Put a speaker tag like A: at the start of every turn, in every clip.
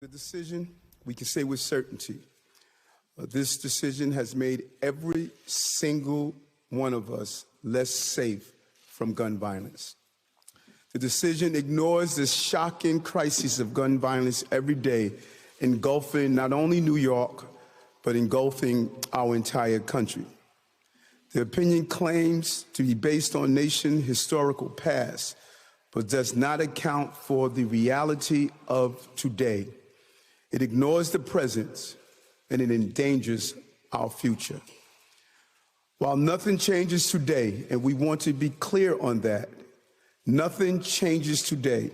A: The decision, we can say with certainty, this decision has made every single one of us less safe from gun violence. The decision ignores the shocking crisis of gun violence every day, engulfing not only New York, but engulfing our entire country. The opinion claims to be based on nation's historical past, but does not account for the reality of today. It ignores the present, and it endangers our future. While nothing changes today, and we want to be clear on that, nothing changes today.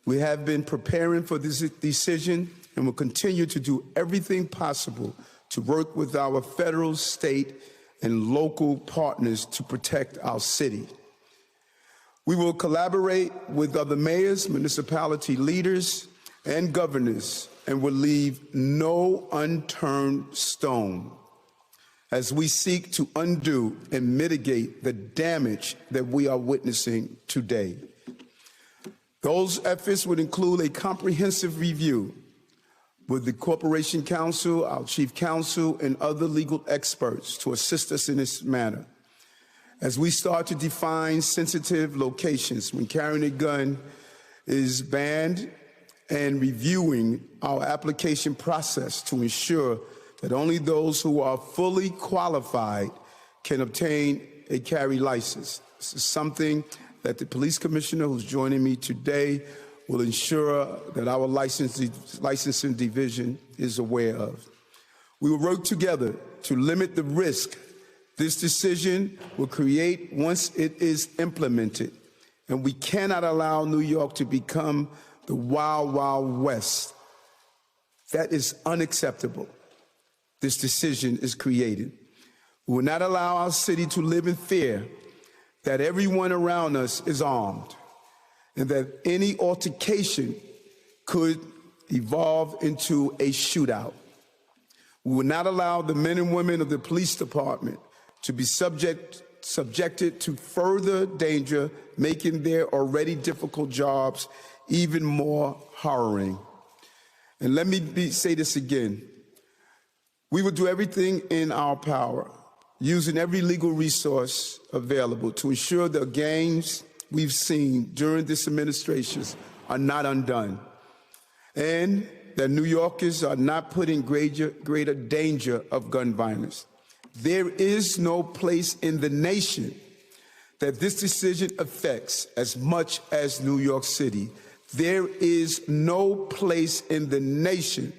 A: We have been preparing for this decision and will continue to do everything possible to work with our federal, state, and local partners to protect our city. We will collaborate with other mayors, municipality leaders, and governors, and will leave no unturned stone as we seek to undo and mitigate the damage that we are witnessing today. Those efforts would include a comprehensive review with the Corporation Counsel, our Chief Counsel, and other legal experts to assist us in this matter. As we start to define sensitive locations when carrying a gun is banned, and reviewing our application process to ensure that only those who are fully qualified can obtain a carry license. This is something that the police commissioner who's joining me today will ensure that our licensing division is aware of. We will work together to limit the risk this decision will create once it is implemented, and we cannot allow New York to become the Wild Wild West. That is unacceptable. This decision is created. We will not allow our city to live in fear that everyone around us is armed and that any altercation could evolve into a shootout. We will not allow the men and women of the police department to be subjected to further danger, making their already difficult jobs even more harrowing. And let me say this again. We will do everything in our power, using every legal resource available to ensure the gains we've seen during this administration are not undone, and that New Yorkers are not put in greater danger of gun violence. There is no place in the nation that this decision affects as much as New York City. There is no place in the nation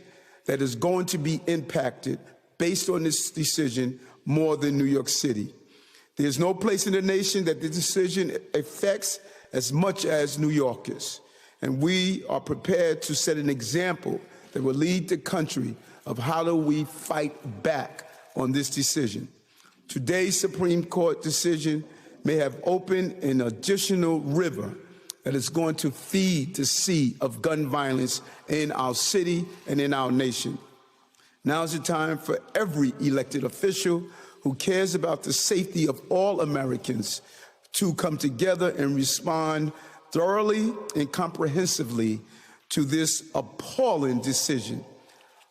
A: that is going to be impacted based on this decision more than New York City. There's no place in the nation that the decision affects as much as New Yorkers. And we are prepared to set an example that will lead the country of how do we fight back on this decision. Today's Supreme Court decision may have opened an additional river that is going to feed the sea of gun violence in our city and in our nation. Now is the time for every elected official who cares about the safety of all Americans to come together and respond thoroughly and comprehensively to this appalling decision.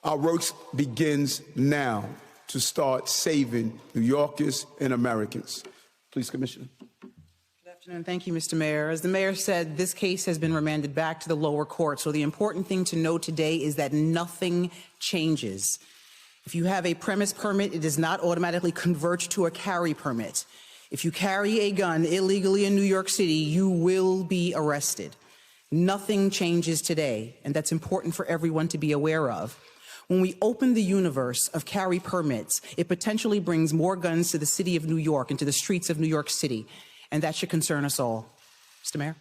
A: Our work begins now to start saving New Yorkers and Americans. Please, Commissioner.
B: Good afternoon. Thank you, Mr. Mayor. As the mayor said, this case has been remanded back to the lower court. So the important thing to know today is that nothing changes. If you have a premise permit, it does not automatically convert to a carry permit. If you carry a gun illegally in New York City, you will be arrested. Nothing changes today, and that's important for everyone to be aware of. When we open the universe of carry permits, it potentially brings more guns to the city of New York and to the streets of New York City, and that should concern us all. Mr. Mayor.